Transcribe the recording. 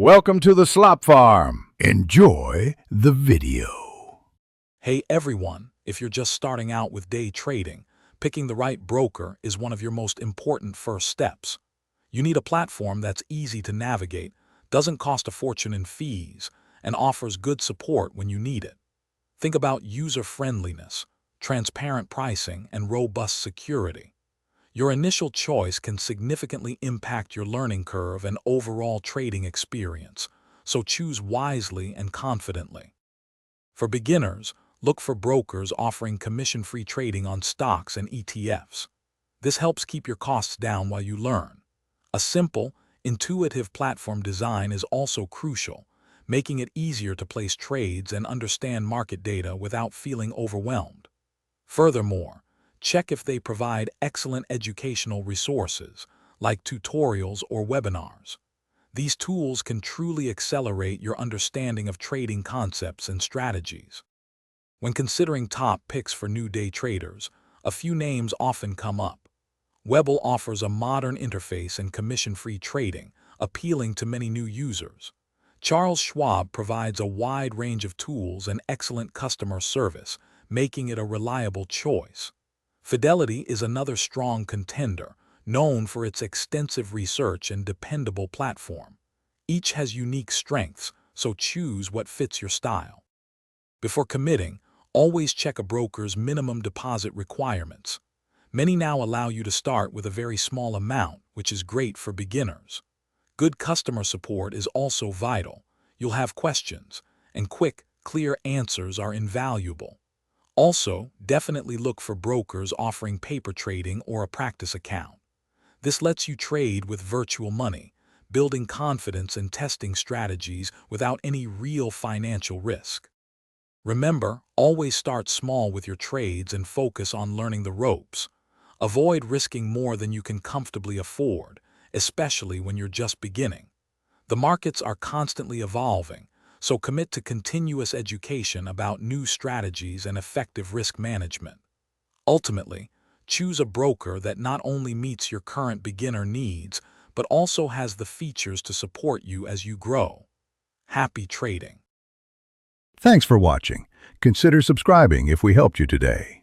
Welcome to the Slop Farm. Enjoy the video. Hey everyone, if you're just starting out with day trading, picking the right broker is one of your most important first steps. You need a platform that's easy to navigate, doesn't cost a fortune in fees, and offers good support when you need it. Think about user-friendliness, transparent pricing, and robust security. Your initial choice can significantly impact your learning curve and overall trading experience, so choose wisely and confidently. For beginners, look for brokers offering commission-free trading on stocks and ETFs. This helps keep your costs down while you learn. A simple, intuitive platform design is also crucial, making it easier to place trades and understand market data without feeling overwhelmed. Furthermore, check if they provide excellent educational resources, like tutorials or webinars. These tools can truly accelerate your understanding of trading concepts and strategies. When considering top picks for new day traders, a few names often come up. Webull offers a modern interface and commission-free trading, appealing to many new users. Charles Schwab provides a wide range of tools and excellent customer service, making it a reliable choice. Fidelity is another strong contender, known for its extensive research and dependable platform. Each has unique strengths, so choose what fits your style. Before committing, always check a broker's minimum deposit requirements. Many now allow you to start with a very small amount, which is great for beginners. Good customer support is also vital. You'll have questions, and quick, clear answers are invaluable. Also, definitely look for brokers offering paper trading or a practice account. This lets you trade with virtual money, building confidence and testing strategies without any real financial risk. Remember, always start small with your trades and focus on learning the ropes. Avoid risking more than you can comfortably afford, especially when you're just beginning. The markets are constantly evolving, so commit to continuous education about new strategies and effective risk management. Ultimately, choose a broker that not only meets your current beginner needs, but also has the features to support you as you grow. Happy trading! Thanks for watching. Consider subscribing if we helped you today.